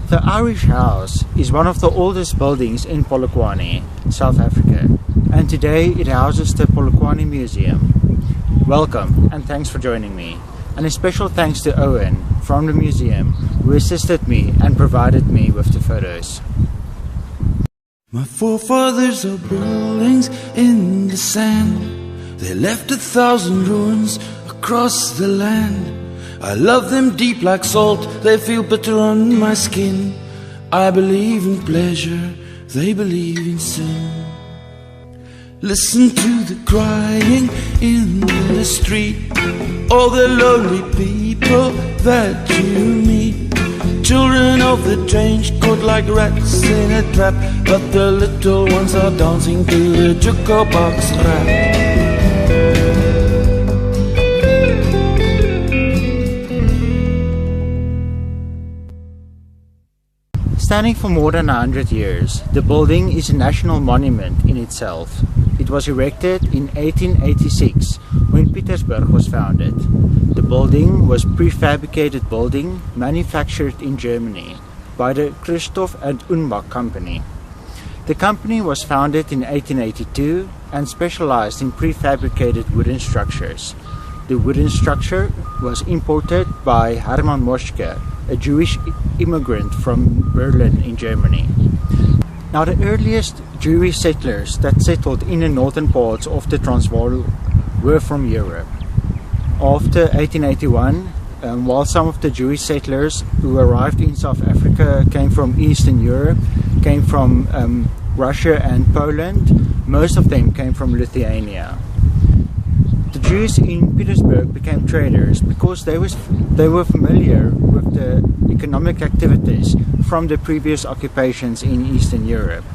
The Irish House is one of the oldest buildings in Polokwane, South Africa, and today it houses the Polokwane Museum. Welcome and thanks for joining me, and a special thanks to Owen from the museum who assisted me and provided me with the photos. My forefathers are buildings in the sand. They left 1,000 ruins across the land. I love them deep like salt, they feel bitter on my skin. I believe in pleasure, they believe in sin. Listen to the crying in the street, all the lonely people that you meet. Children of the change, caught like rats in a trap, but the little ones are dancing to the jukebox rap. Standing for more than 100 years, the building is a national monument in itself. It was erected in 1886 when Pietersburg was founded. The building was prefabricated building manufactured in Germany by the Christoph and Unbach company. The company was founded in 1882 and specialized in prefabricated wooden structures. The wooden structure was imported by Hermann Moschke, a Jewish immigrant from Berlin in Germany. Now, the earliest Jewish settlers that settled in the northern parts of the Transvaal were from Europe. After 1881, while some of the Jewish settlers who arrived in South Africa came from Eastern Europe, came from Russia and Poland, most of them came from Lithuania. The Jews in Petersburg became traders because they were familiar with the economic activities from the previous occupations in Eastern Europe.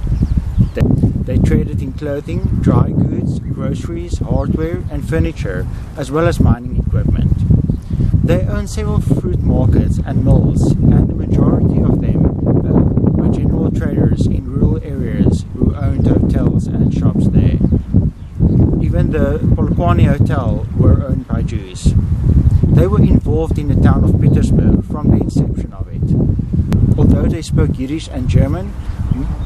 They traded in clothing, dry goods, groceries, hardware and furniture, as well as mining equipment. They owned several fruit markets and mills, and the majority of them were general traders in rural areas who owned hotels and shops there. Even the Polokwane Hotel were owned by Jews. They were involved in the town of Pietersburg from the inception of it. Although they spoke Yiddish and German,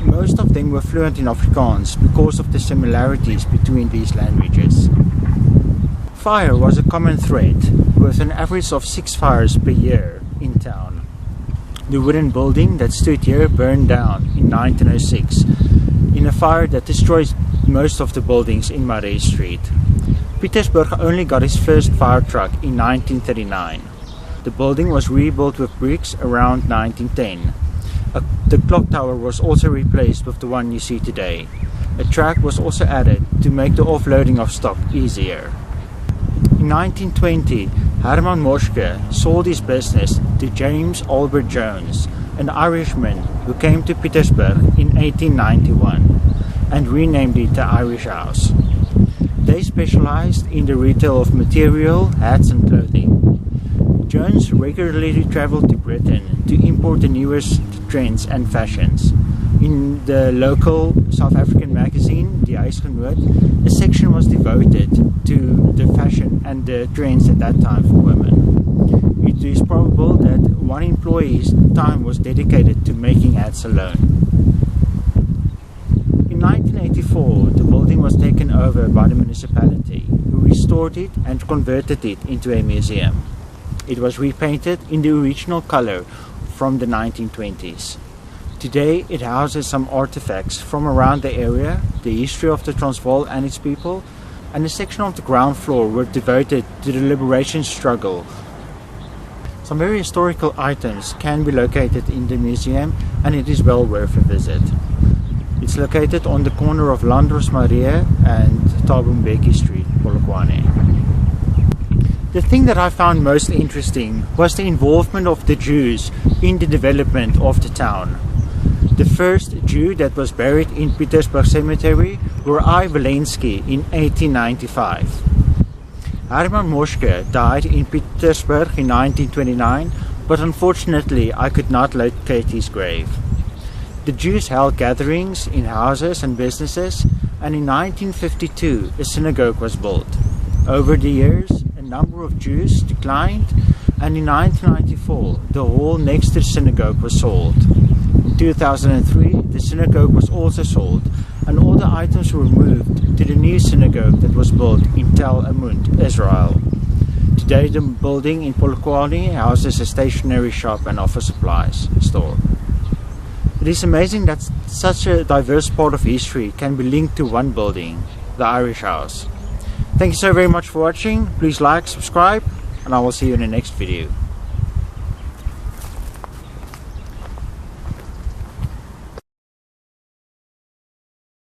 most of them were fluent in Afrikaans because of the similarities between these languages. Fire was a common threat, with an average of 6 fires per year in town. The wooden building that stood here burned down in 1906 in a fire that destroyed most of the buildings in Maree Street. Pietersburg only got its first fire truck in 1939. The building was rebuilt with bricks around 1910. The clock tower was also replaced with the one you see today. A track was also added to make the offloading of stock easier. In 1920, Hermann Moschke sold his business to James Albert Jones, an Irishman who came to Pietersburg in 1891, and renamed it the Irish House. They specialized in the retail of material, hats and clothing. Jones regularly traveled to Britain to import the newest trends and fashions. In the local South African magazine, Die Huisgenoot, a section was devoted to the fashion and the trends at that time for women. It is probable that one employee's time was dedicated to making hats alone. In 1984, the building was taken over by the municipality, who restored it and converted it into a museum. It was repainted in the original color from the 1920s. Today it houses some artifacts from around the area, the history of the Transvaal and its people, and a section of the ground floor were devoted to the liberation struggle. Some very historical items can be located in the museum, and it is well worth a visit. It's located on the corner of Landros Marie and Thaba Mbeki Street, Polokwane. The thing that I found most interesting was the involvement of the Jews in the development of the town. The first Jew that was buried in Pietersburg Cemetery were I. Walensky in 1895. Hermann Moschke died in Pietersburg in 1929, but unfortunately I could not locate his grave. The Jews held gatherings in houses and businesses, and in 1952 a synagogue was built. Over the years, a number of Jews declined, and in 1994 the hall next to the synagogue was sold. In 2003 the synagogue was also sold, and all the items were moved to the new synagogue that was built in Tel Amund, Israel. Today the building in Polokwane houses a stationery shop and office supplies store. It is amazing that such a diverse part of history can be linked to one building, the Irish House. Thank you so very much for watching. Please like, subscribe, and I will see you in the next video.